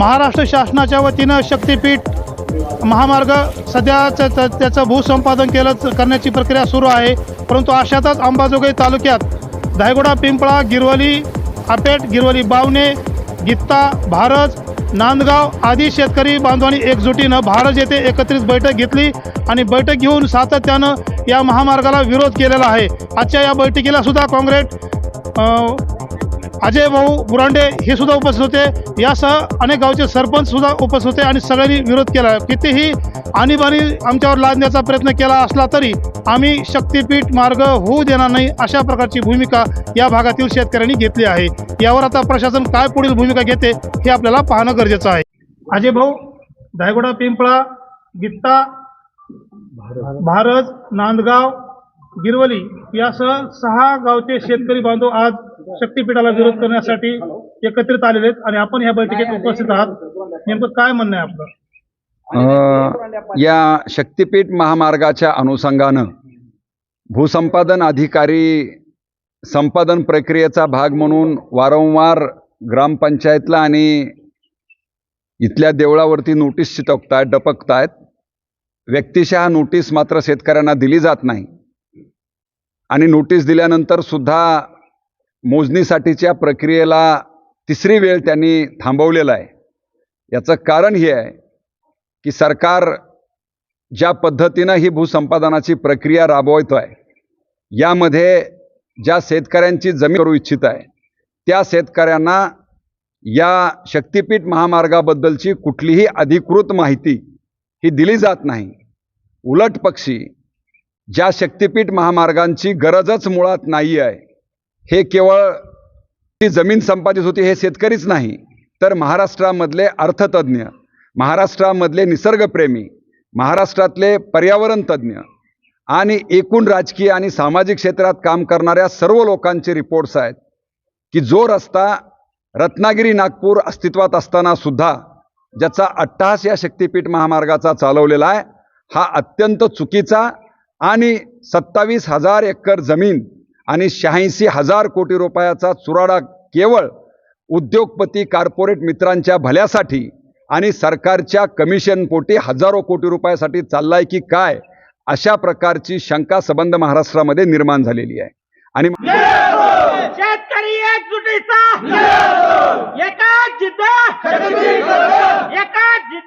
महाराष्ट्र शासनाच्या वतीनं शक्तिपीठ महामार्ग सध्या त्याचं भूसंपादन करण्याची प्रक्रिया सुरू आहे। परंतु अशातच अंबाजोगाई तालुक्यात धायगुडा, पिंपळा, गिरवली, आपेट, गिरवली, बावणे, गित्ता, भारज, नांदगाव आदी शेतकरी बांधवांनी एकजुटीनं भारज येथे एकत्रित बैठक घेतली आणि बैठक घेऊन सातत्यानं या महामार्गाला विरोध केलेला आहे। आजच्या या बैठकीला सुद्धा काँग्रेस अजय भाऊ बुरांडे हे सुद्धा उपस्थित होते। यासह अनेक गावचे सरपंच सुद्धा उपस्थित होते आणि सगळ्यांनी विरोध केला। कितीही आणीबाणी आमच्यावर लादण्याचा प्रयत्न केला असला तरी आम्ही शक्तिपीठ मार्ग होऊ देणार नाही, अशा प्रकारची भूमिका या भागातील शेतकऱ्यांनी घेतली आहे। यावर आता प्रशासन काय पुढील भूमिका घेते हे आपल्याला पाहणं गरजेचं आहे। अजय भाऊ, धायगुडा, पिंपळा, गित्ता, भारज, नांदगाव, गिरवली यासह 6 गावचे शेतकरी बांधव आज शक्तिपीठाला विरोध करण्यासाठी एकत्रित आलेले आहेत आणि आपण या बैठकीत उपस्थित आहात। नेमकं काय म्हणणं आहे आपलं? या शक्तिपीठ महामार्गाच्या अनुषंगानं भूसंपादन अधिकारी संपादन प्रक्रियेचा भाग म्हणून वारंवार ग्रामपंचायतला आणि इथल्या देवळावरती नोटीस चिटकतायत, डपकतायत। व्यक्तिशः नोटीस मात्र शेतकऱ्यांना दिली जात नाही आणि नोटीस दिल्यानंतर सुद्धा मोजणीसाठीच्या प्रक्रियेला 3री वेळ त्यांनी थांबवलेला आहे। याचं कारण हे आहे की सरकार ज्या पद्धतीनं ही भूसंपादनाची प्रक्रिया राबवत आहे, यामध्ये ज्या शेतकऱ्यांची जमीन करू इच्छित आहे त्या शेतकऱ्यांना या शक्तिपीठ महामार्गाबद्दलची कुठलीही अधिकृत माहिती ही दिली जात नाही। उलट पक्षी ज्या शक्तिपीठ महामार्गांची गरजच मुळात नाही आहे, हे केवळ ती जमीन संपादित होती हे शेतकरीच नाही तर महाराष्ट्रामधले अर्थतज्ञ, महाराष्ट्रामधले निसर्गप्रेमी, महाराष्ट्रातले पर्यावरण तज्ञ आणि एकूण राजकीय आणि सामाजिक क्षेत्रात काम करणाऱ्या सर्व लोकांचे रिपोर्ट्स आहेत की जो रस्ता रत्नागिरी नागपूर अस्तित्वात असताना सुद्धा ज्याचा अट्टहास या शक्तिपीठ महामार्गाचा चालवलेला आहे, हा अत्यंत चुकीचा आणि 27,000 एकर जमीन आणि 86,000 कोटी रुपयाचा चुराडा केवळ उद्योगपती कॉर्पोरेट मित्रांच्या भल्यासाठी आणि सरकारच्या कमिशनपोटी हजारो कोटी रुपयासाठी चाललाय की काय, अशा प्रकारची शंका सबंध महाराष्ट्रामध्ये निर्माण झालेली आहे। आणि शेतकरी एकजुटीचा एका जिद्द